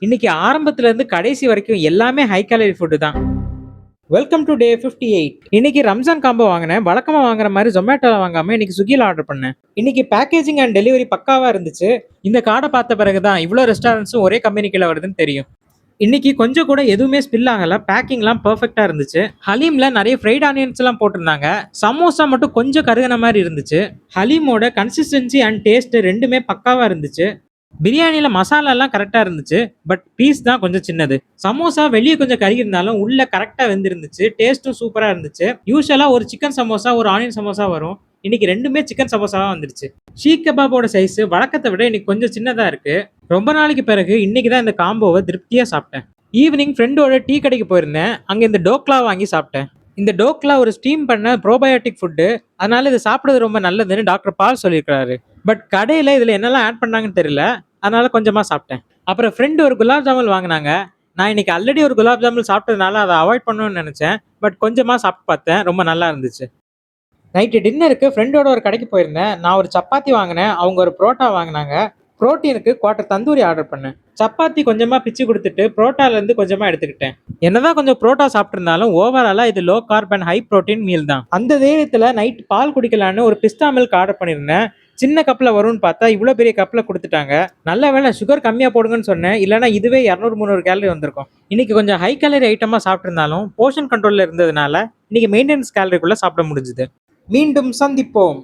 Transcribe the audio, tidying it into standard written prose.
இன்னைக்கு ஆரம்பத்துல இருந்து கடைசி வரைக்கும் எல்லாமே ஹை கேலரி ஃபுட்டு தான். Welcome to day 58. இன்னைக்கு ரம்ஜான் காம்போ வாங்கினேன். வழக்கமா வாங்குற மாதிரி ஜொமேட்டோல வாங்காம இன்னைக்கு ஸ்விக்கியில் ஆர்டர் பண்ணேன். இன்னைக்கு பேக்கேஜிங் அண்ட் டெலிவரி பக்காவா இருந்துச்சு. இந்த கார்டை பார்த்த பிறகுதான் இவ்வளோ ரெஸ்டாரண்ட்ஸும் ஒரே கம்பெனிக்குள்ள வருதுன்னு தெரியும். இன்னைக்கு கொஞ்சம் கூட எதுவுமே ஸ்பில் ஆகல. பேக்கிங்லாம் பெர்ஃபெக்ட்டா இருந்துச்சு. ஹலீம்ல நிறைய ஃப்ரைட் ஆனியன்ஸ் எல்லாம் போட்டிருந்தாங்க. சமோசா மட்டும் கொஞ்சம் கருகின மாதிரி இருந்துச்சு. ஹலீமோட கன்சிஸ்டன்சி அண்ட் டேஸ்ட் ரெண்டுமே பக்காவா இருந்துச்சு. பிரியாணியில மசாலா எல்லாம் கரெக்டா இருந்துச்சு. பட் பீஸ் தான் கொஞ்சம் சின்னது. சமோசா வெளியே கொஞ்சம் கருகி இருந்தாலும் உள்ள கரெக்டா வெந்திருந்துச்சு. டேஸ்ட்டும் சூப்பரா இருந்துச்சு. யூஸ்வலா ஒரு சிக்கன் சமோசா ஒரு ஆனியன் சமோசா வரும். இன்னைக்கு ரெண்டுமே சிக்கன் சமோசாவா வந்துருச்சு. ஷீக் கபாபோட சைஸ் வழக்கத்தை விட இன்னைக்கு கொஞ்சம் சின்னதா இருக்கு. ரொம்ப நாளைக்கு பிறகு இன்னைக்கு தான் இந்த காம்போவை திருப்தியா சாப்பிட்டேன். ஈவினிங் ஃப்ரெண்டோட டீ கடைக்கு போயிருந்தேன். அங்க இந்த டோக்லா வாங்கி சாப்பிட்டேன். இந்த டோக்லா ஒரு ஸ்டீம் பண்ண ப்ரோபயோட்டிக் ஃபுட்டு. அதனால இது சாப்பிடுறது ரொம்ப நல்லதுன்னு டாக்டர் பால் சொல்லியிருக்காரு. பட் கடையில இதுல என்னெல்லாம் ஆட் பண்ணாங்கன்னு தெரியல. அதனால கொஞ்சமா சாப்பிட்டேன். அப்புறம் ஃப்ரெண்டு ஒரு குலாப் ஜாமுன் வாங்கினாங்க. நான் இன்னைக்கு ஆல்ரெடி ஒரு குலாப் ஜாமுன் சாப்பிட்டதுனால அதை அவாய்ட் பண்ணணும்னு நினைச்சேன். பட் கொஞ்சமா சாப்பிட்டு பார்த்தேன். ரொம்ப நல்லா இருந்துச்சு. நைட்டு டின்னருக்கு ஃப்ரெண்டோட ஒரு கடைக்கு போயிருந்தேன். நான் ஒரு சப்பாத்தி வாங்கினேன். அவங்க ஒரு புரோட்டா வாங்கினாங்க. புரோட்டீனுக்கு குவார்டர் தந்தூரி ஆர்டர் பண்ணேன். சப்பாத்தி கொஞ்சமா பிச்சு கொடுத்துட்டு புரோட்டால இருந்து கொஞ்சமா எடுத்துக்கிட்டேன். என்னதான் கொஞ்சம் புரோட்டா சாப்பிட்டிருந்தாலும் ஓவராலா இது low corp and high protein meal தான். அந்த தைரியத்துல நைட் பால் குடிக்கலான்னு ஒரு பிஸ்தா மில்க் ஆர்டர் பண்ணியிருந்தேன். சின்ன கப்ல வரும்னு பார்த்தா இவ்வளோ பெரிய கப்ல கொடுத்துட்டாங்க. நல்ல வேளை சுகர் கம்மியா போடுங்கன்னு சொன்னேன். இல்லைன்னா இதுவே 200-300 கேலரி வந்திருக்கும். இன்னைக்கு கொஞ்சம் ஹை கேலரி ஐட்டமா சாப்பிட்டிருந்தாலும் போர்ஷன் கண்ட்ரோல்ல இருந்ததுனால இன்னைக்கு மெயின்டெனன்ஸ் கேலரிக்குள்ள சாப்பிட முடிஞ்சுது. மீண்டும் சந்திப்போம்.